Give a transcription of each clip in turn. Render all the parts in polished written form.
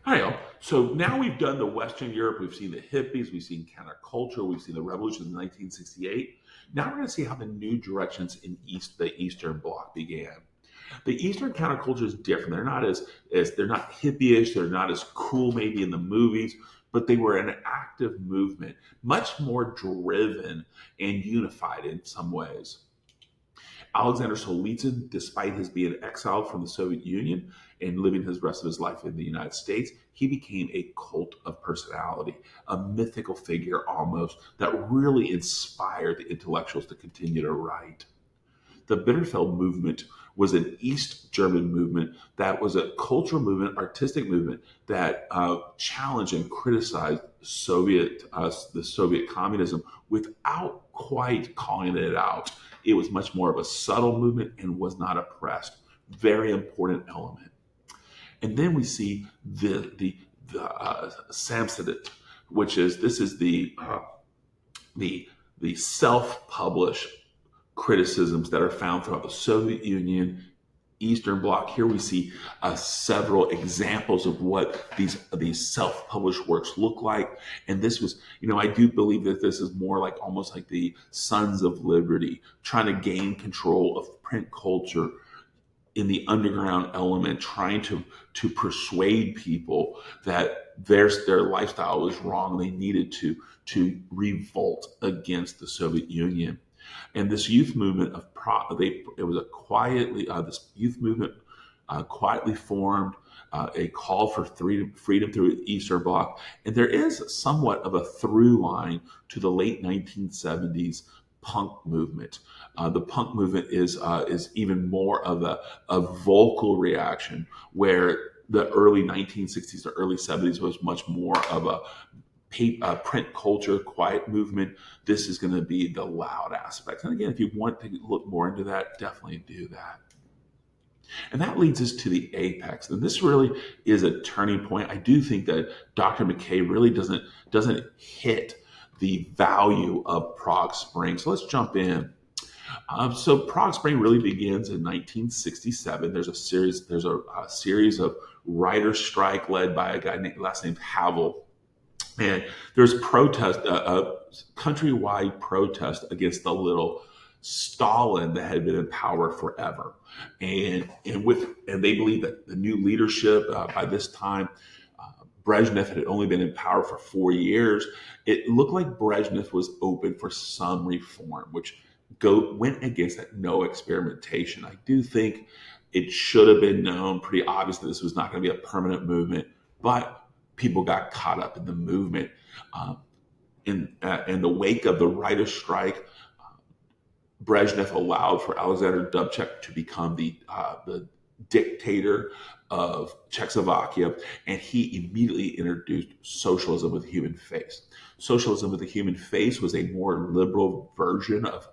Hi, all. So now we've done the Western Europe, we've seen the hippies, we've seen counterculture, we've seen the revolution in 1968. Now we're going to see how the new directions in the Eastern Bloc began. The Eastern counterculture is different. They're not as they're not hippie-ish, they're not as cool maybe in the movies, but they were an active movement, much more driven and unified in some ways. Alexander Solzhenitsyn, despite his being exiled from the Soviet Union and living his rest of his life in the United States, he became a cult of personality, a mythical figure almost that really inspired the intellectuals to continue to write. The Bitterfeld movement was an East German movement that was a cultural movement, artistic movement that challenged and criticized the Soviet communism without quite calling it out. It was much more of a subtle movement and was not oppressed. Very important element. And then we see the Samsonite, which is this is the the self-published criticisms that are found throughout the Soviet Union, Eastern Bloc. Here we see several examples of what these self-published works look like. And this was, I do believe that this is more like almost like the Sons of Liberty trying to gain control of print culture in the underground element, trying to persuade people that their lifestyle was wrong. They needed to revolt against the Soviet Union. And this youth movement it was a quietly this youth movement quietly formed a call for freedom through the Eastern Bloc, and there is somewhat of a through line to the late 1970s punk movement. The punk movement is even more of a vocal reaction, where the early 1960s to early 70s was much more of a print culture, quiet movement. This is going to be the loud aspect. And again, if you want to look more into that, definitely do that. And that leads us to the apex. And this really is a turning point. I do think that Dr. McKay really doesn't hit the value of Prague Spring. So let's jump in. So Prague Spring really begins in 1967. There's a series of writer strike led by a guy last named Havel, and there's a countrywide protest against the little Stalin that had been in power forever, and they believe that the new leadership by this time, Brezhnev had only been in power for 4 years. It looked like Brezhnev was open for some reform, which went against that no experimentation. I do think it should have been known pretty obvious that this was not going to be a permanent movement, but people got caught up in the movement. Um, in the wake of the writer's strike, Brezhnev allowed for Alexander Dubček to become the dictator of Czechoslovakia, and he immediately introduced socialism with a human face. Socialism with a human face was a more liberal version of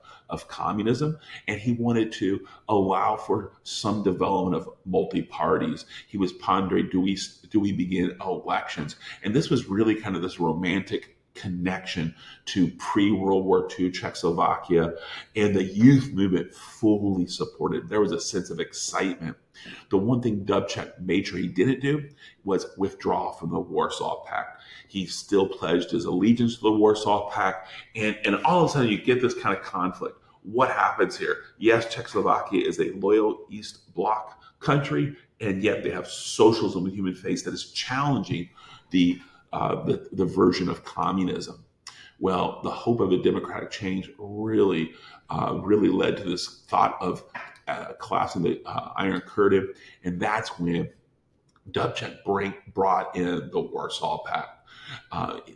communism, and he wanted to allow for some development of multi parties. He was pondering, do we begin elections? And this was really kind of this romantic connection to pre-World War II Czechoslovakia, and the youth movement fully supported. There was a sense of excitement. The one thing Dubček made sure he didn't do was withdraw from the Warsaw Pact. He still pledged his allegiance to the Warsaw Pact, and all of a sudden you get this kind of conflict. What happens here? Yes, Czechoslovakia is a loyal East Bloc country, and yet they have socialism with human face that is challenging the version of communism. Well, the hope of a democratic change really led to this thought of collapsing the Iron Curtain, and that's when Dubček brought in the Warsaw Pact.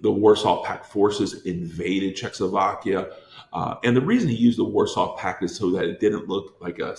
The Warsaw Pact forces invaded Czechoslovakia. And the reason he used the Warsaw Pact is so that it didn't look like a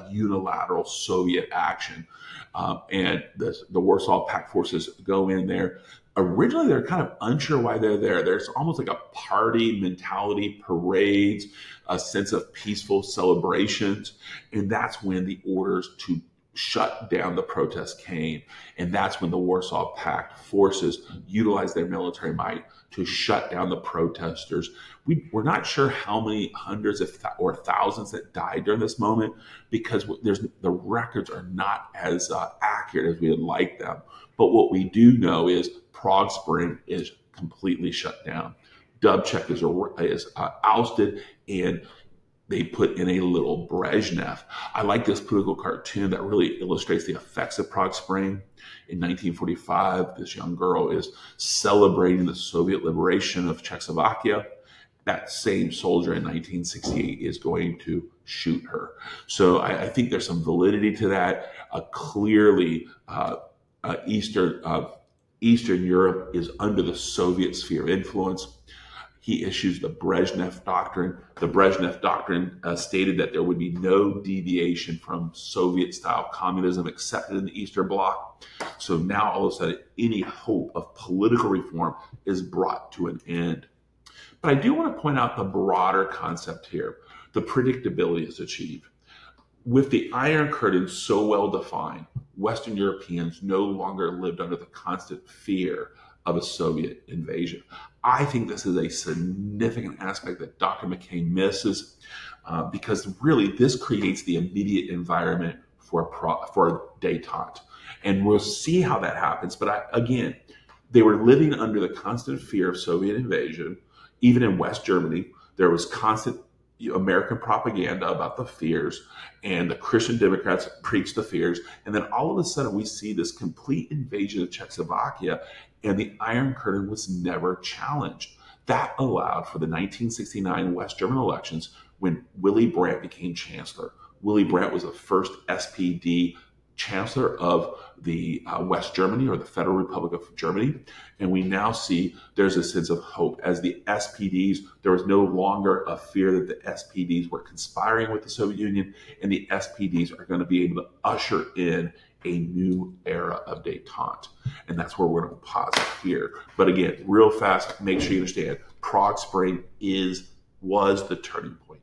unilateral Soviet action. And the Warsaw Pact forces go in there. Originally, they're kind of unsure why they're there. There's almost like a party mentality, parades, a sense of peaceful celebrations. And that's when the orders to shut down the protests came. And that's when the Warsaw Pact forces utilized their military might to shut down the protesters. We're not sure how many hundreds or thousands that died during this moment, because the records are not as accurate as we would like them. But what we do know is Prague Spring is completely shut down. Dubček is ousted, and they put in a little Brezhnev. I like this political cartoon that really illustrates the effects of Prague Spring. In 1945, this young girl is celebrating the Soviet liberation of Czechoslovakia. That same soldier in 1968 is going to shoot her. So I think there's some validity to that. Clearly, Eastern Europe is under the Soviet sphere of influence. He issues the Brezhnev Doctrine. The Brezhnev Doctrine stated that there would be no deviation from Soviet-style communism accepted in the Eastern Bloc. So now, all of a sudden, any hope of political reform is brought to an end. But I do want to point out the broader concept here. The predictability is achieved. With the Iron Curtain so well defined, Western Europeans no longer lived under the constant fear of a Soviet invasion. I think this is a significant aspect that Dr. McCain misses, because really this creates the immediate environment for détente. And we'll see how that happens. But again, they were living under the constant fear of Soviet invasion. Even in West Germany, there was constant American propaganda about the fears, and the Christian Democrats preached the fears. And then all of a sudden, we see this complete invasion of Czechoslovakia, and the Iron Curtain was never challenged. That allowed for the 1969 West German elections, when Willy Brandt became chancellor. Willy Brandt was the first SPD chancellor of the West Germany, or the Federal Republic of Germany. And we now see there's a sense of hope. As the SPDs, there was no longer a fear that the SPDs were conspiring with the Soviet Union, and the SPDs are going to be able to usher in a new era of détente. And that's where we're going to pause here. But again, real fast, make sure you understand, Prague Spring was the turning point.